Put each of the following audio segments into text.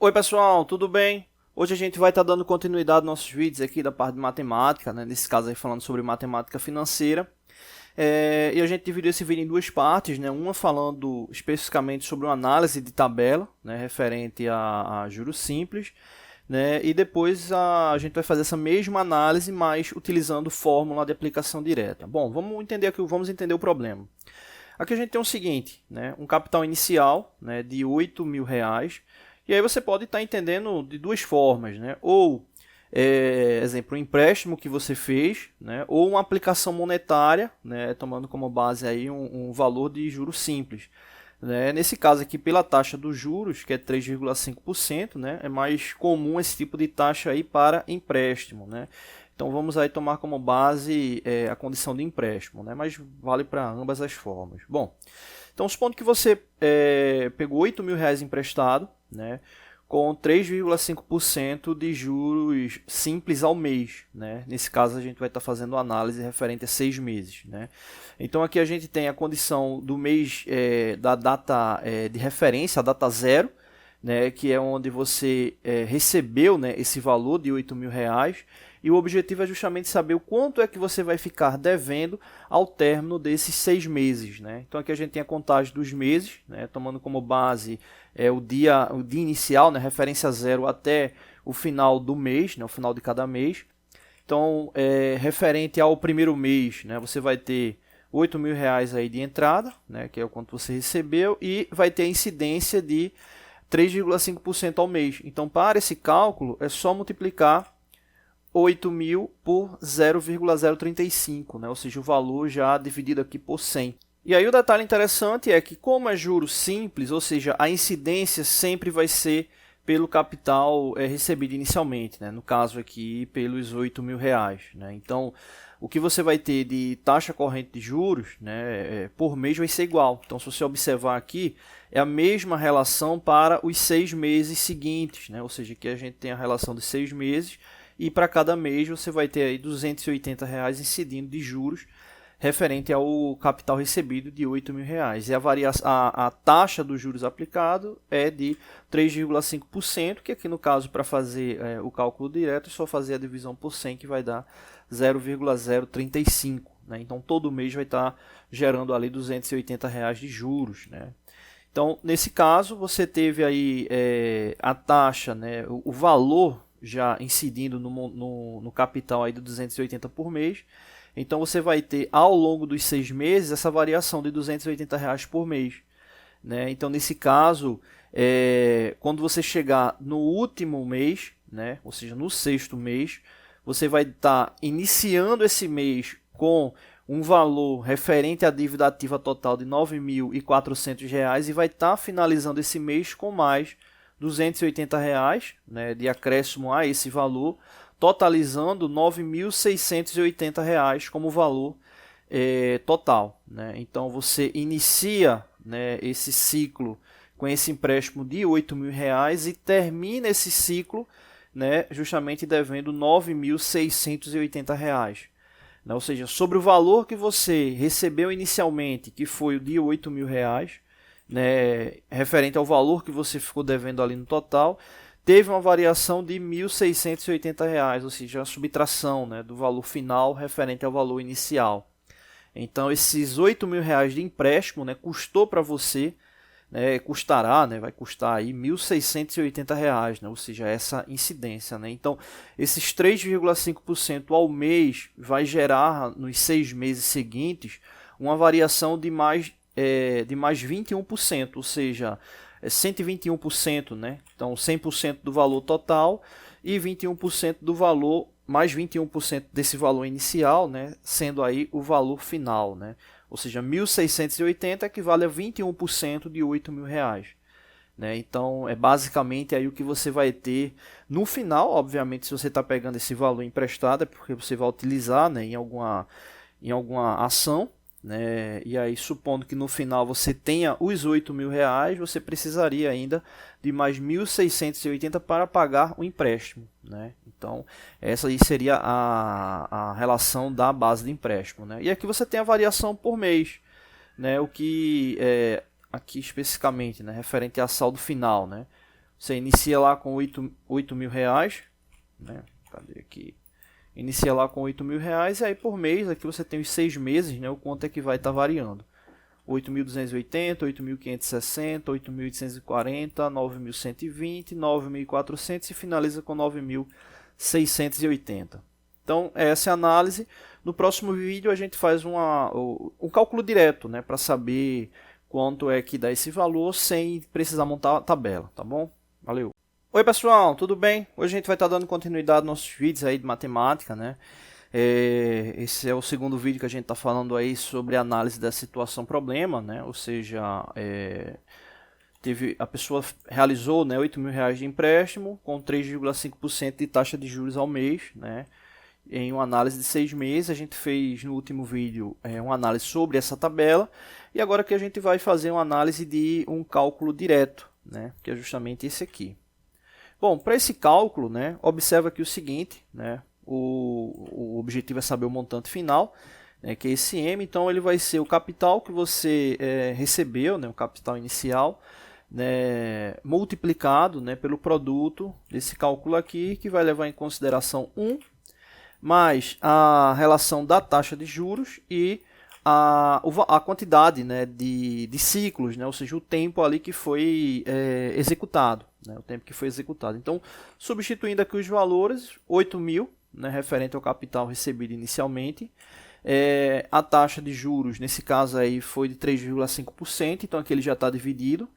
Oi pessoal, tudo bem? Hoje a gente vai estar dando continuidade aos nossos vídeos aqui da parte de matemática, né? Nesse caso aí falando sobre matemática financeira. E a gente dividiu esse vídeo em duas partes, né? Uma falando especificamente sobre uma análise de tabela, né? Referente a juros simples, né? E depois a gente vai fazer essa mesma análise, mas utilizando fórmula de aplicação direta. Bom, vamos entender o problema. Aqui a gente tem o seguinte, né? Um capital inicial, né, de R$ 8.000. E aí você pode estar entendendo de duas formas, né? Ou, exemplo, um empréstimo que você fez, né? Ou uma aplicação monetária, né? Tomando como base aí um valor de juros simples. Né? Nesse caso aqui, pela taxa dos juros, que é 3,5%, né? É mais comum esse tipo de taxa aí para empréstimo, né? Então vamos aí tomar como base a condição de empréstimo, né? Mas vale para ambas as formas. Bom, então supondo que você pegou R$ 8.000 emprestado, né? Com 3,5% de juros simples ao mês, né? Nesse caso a gente vai estar fazendo análise referente a 6 meses, né? Então aqui a gente tem a condição do mês da data de referência, a data zero, né? Que é onde você recebeu, né, esse valor de R$ 8.000. E o objetivo é justamente saber o quanto é que você vai ficar devendo ao término desses 6 meses, né? Então aqui a gente tem a contagem dos meses, né? Tomando como base o dia inicial, né? Referência zero até o final do mês, né? O final de cada mês. Então, referente ao primeiro mês, né? Você vai ter R$ 8.000 aí de entrada, né? Que é o quanto você recebeu, e vai ter a incidência de 3,5% ao mês. Então, para esse cálculo, é só multiplicar 8.000 por 0,035, né? Ou seja, o valor já dividido aqui por 100. E aí o detalhe interessante é que, como é juros simples, ou seja, a incidência sempre vai ser pelo capital recebido inicialmente, né? No caso aqui, pelos R$ 8.000. Né? Então, o que você vai ter de taxa corrente de juros, né, por mês vai ser igual. Então, se você observar aqui, é a mesma relação para os 6 meses seguintes, né? Ou seja, aqui a gente tem a relação de 6 meses, e para cada mês você vai ter aí R$ 280 incidindo de juros referente ao capital recebido de R$ 8.000. E a taxa dos juros aplicado é de 3,5%, que aqui no caso, para fazer o cálculo direto, é só fazer a divisão por 100, que vai dar 0,035. Né? Então, todo mês vai estar gerando ali R$ 280 de juros. Né? Então, nesse caso, você teve aí a taxa, né, o valor já incidindo no capital aí de 280 por mês. Então você vai ter ao longo dos 6 meses essa variação de R$ 280 por mês. Né? Então nesse caso, quando você chegar no último mês, né, ou seja, no 6º mês, você vai estar iniciando esse mês com um valor referente à dívida ativa total de R$ 9.400 e vai estar finalizando esse mês com mais R$ 280, né, de acréscimo a esse valor, totalizando R$ 9.680 como valor total. Né? Então você inicia, né, esse ciclo com esse empréstimo de R$ 8.000 e termina esse ciclo, né, justamente devendo R$ 9.680. Né? Ou seja, sobre o valor que você recebeu inicialmente, que foi o de R$ 8.000, né, referente ao valor que você ficou devendo ali no total, teve uma variação de R$ 1.680, ou seja, a subtração, né, do valor final referente ao valor inicial. Então, esses R$ 8.000 de empréstimo, né, custou para você, né, custará, né, vai custar aí R$ 1.680, né, ou seja, essa incidência. Né? Então, esses 3,5% ao mês vai gerar, nos 6 meses seguintes, uma variação de mais 21%, ou seja, 121%, né? Então 100% do valor total e 21% do valor, mais 21% desse valor inicial, né? Sendo aí o valor final, né? Ou seja, 1.680 equivale a 21% de R$ 8.000. Né? Então é basicamente aí o que você vai ter no final. Obviamente, se você está pegando esse valor emprestado, é porque você vai utilizar, né, em alguma ação. Né? E aí, supondo que no final você tenha os R$ 8.000, você precisaria ainda de mais 1.680 para pagar o empréstimo. Né? Então, essa aí seria a relação da base de empréstimo. Né? E aqui você tem a variação por mês, né? O que aqui especificamente, né, referente a saldo final, né? Você inicia lá com 8 mil reais, né? Cadê aqui? Inicia lá com 8 mil reais, e aí por mês, aqui você tem os 6 meses, né? O quanto é que vai estar variando. 8.280, 8.560, 8.840, 9.120, 9.400 e finaliza com 9.680. Então, essa é a análise. No próximo vídeo a gente faz um cálculo direto, né, para saber quanto é que dá esse valor sem precisar montar a tabela, tá bom? Valeu! Oi pessoal, tudo bem? Hoje a gente vai estar dando continuidade aos nossos vídeos aí de matemática, né? Esse é o segundo vídeo que a gente está falando aí sobre a análise da situação problema, né? Ou seja, a pessoa realizou, né, 8 mil reais de empréstimo com 3,5% de taxa de juros ao mês, né? Em uma análise de 6 meses. A gente fez no último vídeo uma análise sobre essa tabela, e agora que a gente vai fazer uma análise de um cálculo direto, né? Que é justamente esse aqui. Bom, para esse cálculo, né, observa aqui o seguinte, né? O objetivo é saber o montante final, né, que é esse M. Então ele vai ser o capital que você recebeu, né, o capital inicial, né, multiplicado, né, pelo produto desse cálculo aqui, que vai levar em consideração 1, mais a relação da taxa de juros e a quantidade, né, de ciclos, né, ou seja, o tempo ali que foi executado, né, o tempo que foi executado. Então, substituindo aqui os valores, 8 mil, né, referente ao capital recebido inicialmente, a taxa de juros, nesse caso aí, foi de 3,5%, então aqui ele já está dividido,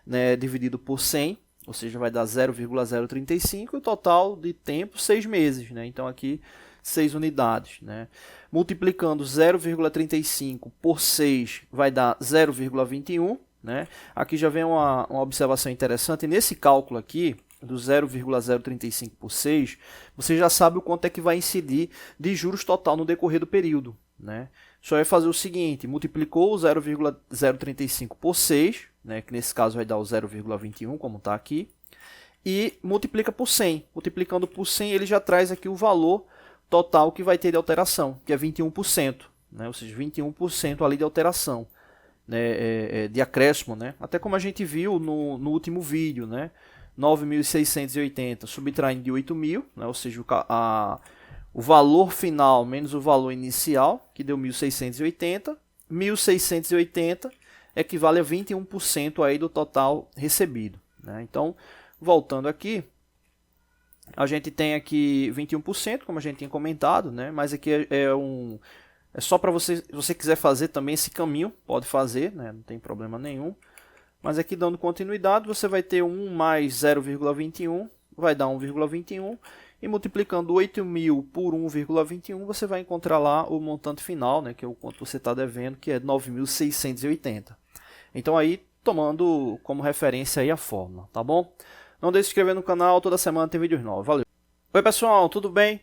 né, dividido por 100, ou seja, vai dar 0,035, e o total de tempo, 6 meses, né, então aqui 6 unidades, né? Multiplicando 0,35 por 6 vai dar 0,21, né? Aqui já vem uma observação interessante. Nesse cálculo aqui, do 0,035 por 6, você já sabe o quanto é que vai incidir de juros total no decorrer do período, né? Só é fazer o seguinte: multiplicou o 0,035 por 6, né? Que nesse caso vai dar o 0,21, como está aqui, e multiplica por 100. Multiplicando por 100, ele já traz aqui o valor total que vai ter de alteração, que é 21%, né? Ou seja, 21% ali de alteração, né? De acréscimo, né? Até como a gente viu no último vídeo, né? 9.680 subtraindo de 8.000, né? Ou seja, o valor final menos o valor inicial, que deu 1.680. 1.680 equivale a 21% aí do total recebido, né? Então, voltando aqui, a gente tem aqui 21%, como a gente tinha comentado, né? Mas aqui é só para você, se você quiser fazer também esse caminho, pode fazer, né? Não tem problema nenhum. Mas aqui, dando continuidade, você vai ter 1 mais 0,21, vai dar 1,21, e multiplicando 8.000 por 1,21, você vai encontrar lá o montante final, né? Que é o quanto você está devendo, que é 9.680. Então aí, tomando como referência aí a fórmula, tá bom? Não deixe de se inscrever no canal, toda semana tem vídeos novos. Valeu! Oi pessoal, tudo bem?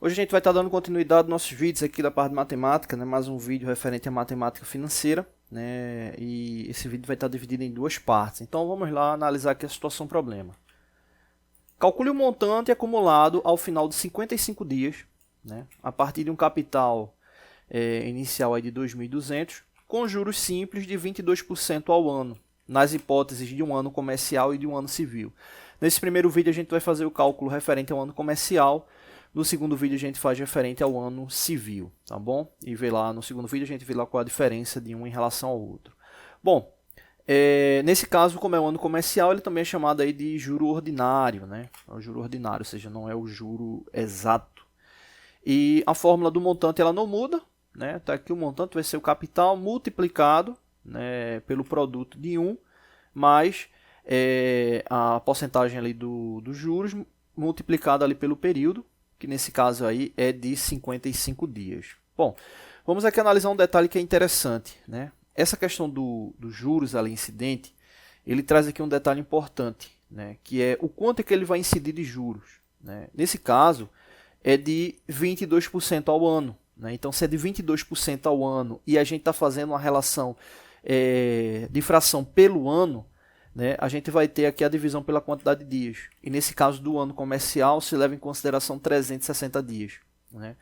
Hoje a gente vai estar dando continuidade aos nossos vídeos aqui da parte de matemática, né? Mais um vídeo referente à matemática financeira, né? E esse vídeo vai estar dividido em duas partes. Então vamos lá analisar aqui a situação problema. Calcule o montante acumulado ao final de 55 dias, né? A partir de um capital inicial aí de 2.200, com juros simples de 22% ao ano, nas hipóteses de um ano comercial e de um ano civil. Nesse primeiro vídeo a gente vai fazer o cálculo referente ao ano comercial, no segundo vídeo a gente faz referente ao ano civil, tá bom? E vê lá, no segundo vídeo a gente vê lá qual a diferença de um em relação ao outro. Bom, nesse caso, como é o ano comercial, ele também é chamado aí de juro ordinário, né? É o juro ordinário, ou seja, não é o juro exato. E a fórmula do montante ela não muda, né? Tá aqui o montante vai ser o capital multiplicado, né, pelo produto de 1, mais a porcentagem ali dos juros multiplicada ali pelo período, que nesse caso aí é de 55 dias. Bom, vamos aqui analisar um detalhe que é interessante, né? Essa questão dos juros ali incidente, ele traz aqui um detalhe importante, né? Que é o quanto é que ele vai incidir de juros, né? Nesse caso, é de 22% ao ano, né? Então, se é de 22% ao ano e a gente está fazendo uma relação de fração pelo ano, né, a gente vai ter aqui a divisão pela quantidade de dias. E nesse caso do ano comercial, se leva em consideração 360 dias. Né?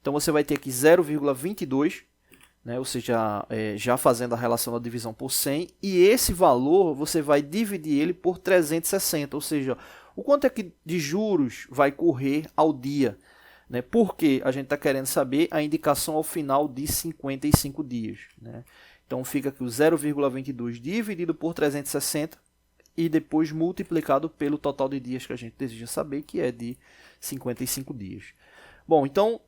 Então você vai ter aqui 0,22 né? Ou seja, já fazendo a relação da divisão por 100, e esse valor você vai dividir ele por 360, ou seja, o quanto é que de juros vai correr ao dia, né? Porque a gente está querendo saber a indicação ao final de 55 dias, né? Então fica aqui o 0,22 dividido por 360 e depois multiplicado pelo total de dias que a gente deseja saber, que é de 55 dias. Bom, então,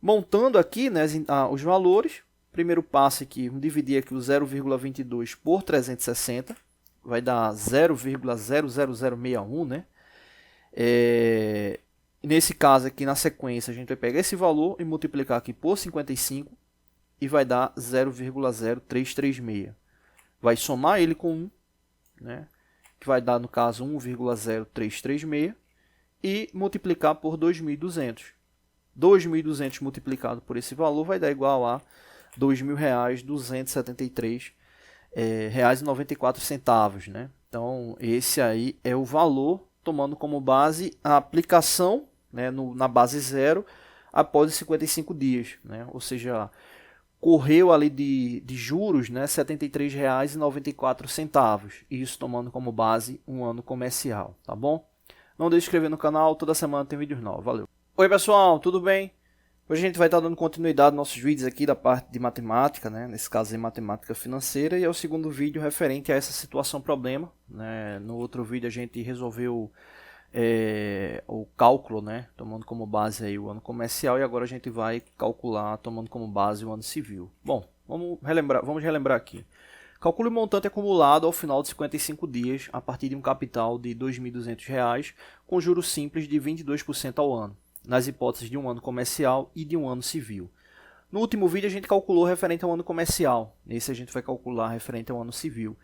montando aqui, né, os valores, primeiro passo aqui, vamos dividir aqui o 0,22 por 360, vai dar 0,00061, né? Nesse caso aqui, na sequência, a gente vai pegar esse valor e multiplicar aqui por 55 e vai dar 0,0336. Vai somar ele com 1, né? Que vai dar, no caso, 1,0336 e multiplicar por 2.200. 2.200 multiplicado por esse valor vai dar igual a R$ 2.273,94, né? Então, esse aí é o valor, tomando como base a aplicação, né, na base 0 após os 55 dias, né? Ou seja, correu ali de juros, né, R$ 73,94, isso tomando como base um ano comercial, tá bom? Não deixe de se inscrever no canal, toda semana tem vídeos novos, valeu! Oi pessoal, tudo bem? Hoje a gente vai estar dando continuidade aos nossos vídeos aqui da parte de matemática, né? Nesse caso em matemática financeira, e é o segundo vídeo referente a essa situação problema, né? No outro vídeo a gente resolveu o cálculo, né? Tomando como base aí o ano comercial, e agora a gente vai calcular tomando como base o ano civil. Bom, vamos relembrar aqui. Calcule o montante acumulado ao final de 55 dias a partir de um capital de R$ 2.200 com juros simples de 22% ao ano, nas hipóteses de um ano comercial e de um ano civil. No último vídeo a gente calculou referente ao ano comercial, nesse a gente vai calcular referente ao ano civil.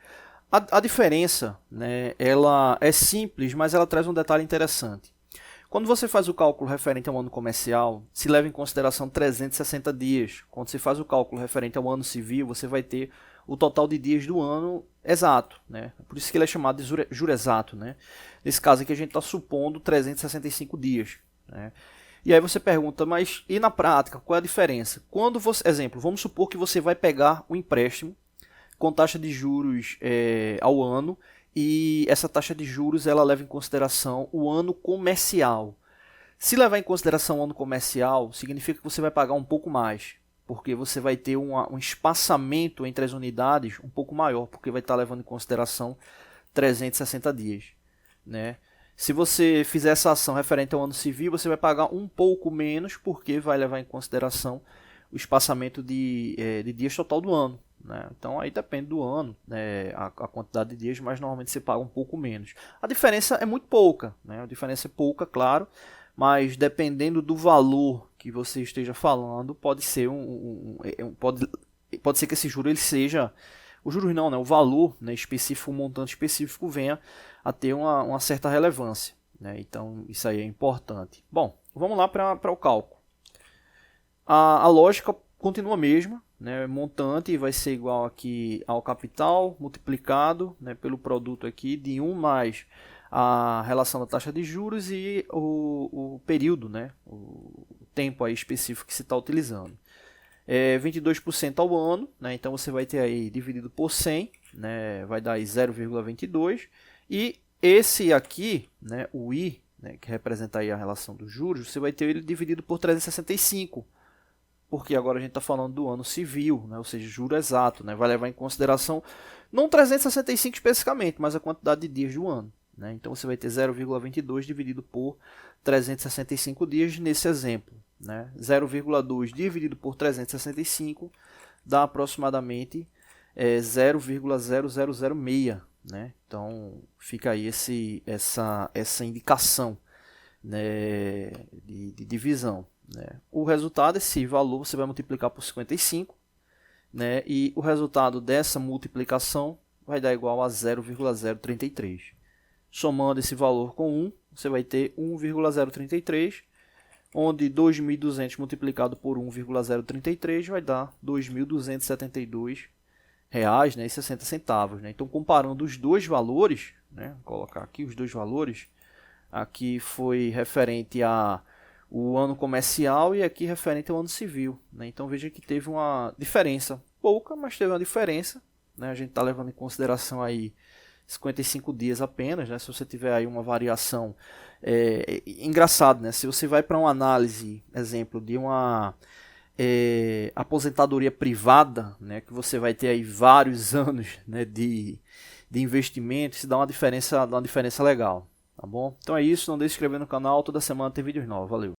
A diferença, né, ela é simples, mas ela traz um detalhe interessante. Quando você faz o cálculo referente ao ano comercial, se leva em consideração 360 dias. Quando você faz o cálculo referente ao ano civil, você vai ter o total de dias do ano exato, né? Por isso que ele é chamado de juro exato, né? Nesse caso aqui a gente está supondo 365 dias, né? E aí você pergunta, mas e na prática, qual é a diferença? Quando você, exemplo, vamos supor que você vai pegar um empréstimo com taxa de juros ao ano, e essa taxa de juros ela leva em consideração o ano comercial. Se levar em consideração o ano comercial, significa que você vai pagar um pouco mais, porque você vai ter um espaçamento entre as unidades um pouco maior, porque vai estar levando em consideração 360 dias, né? Se você fizer essa ação referente ao ano civil, você vai pagar um pouco menos, porque vai levar em consideração o espaçamento de dias total do ano, né? Então aí depende do ano, né, a quantidade de dias, mas normalmente você paga um pouco menos. A diferença é muito pouca, né? A diferença é pouca, claro, mas dependendo do valor que você esteja falando, pode ser pode ser que esse juro ele seja, o juros não, né, o valor, né, específico, o montante específico venha a ter uma certa relevância, né? Então isso aí é importante. Bom, vamos lá para o cálculo. A lógica continua a mesma, né? Montante vai ser igual aqui ao capital multiplicado, né, pelo produto aqui de 1 mais a relação da taxa de juros e o período, né, o tempo aí específico que se está utilizando. 22% ao ano, né, então você vai ter aí dividido por 100, né, vai dar 0,22, e esse aqui, né, o I, né, que representa aí a relação dos juros, você vai ter ele dividido por 365, porque agora a gente está falando do ano civil, né? Ou seja, juro exato, né? Vai levar em consideração não 365 especificamente, mas a quantidade de dias do ano, né? Então você vai ter 0,22 dividido por 365 dias nesse exemplo, né? 0,2 dividido por 365 dá aproximadamente 0,0006, né? Então fica aí essa indicação, né, de divisão. Né? O resultado, esse valor, você vai multiplicar por 55, né? E o resultado dessa multiplicação vai dar igual a 0,033. Somando esse valor com 1, você vai ter 1,033, onde 2.200 multiplicado por 1,033 vai dar R$ 2.272,60, né, e 60 centavos, né? Então, comparando os dois valores, né, vou colocar aqui os dois valores, aqui foi referente a o ano comercial e aqui referente ao ano civil, né? Então veja que teve uma diferença, pouca, mas teve uma diferença, né? A gente está levando em consideração aí 55 dias apenas, né? Se você tiver aí uma variação, engraçado, né? Se você vai para uma análise, exemplo, de uma aposentadoria privada, né? Que você vai ter aí vários anos, né? de investimento, isso dá uma diferença legal, tá bom? Então é isso, não deixe de se inscrever no canal, toda semana tem vídeos novos, valeu!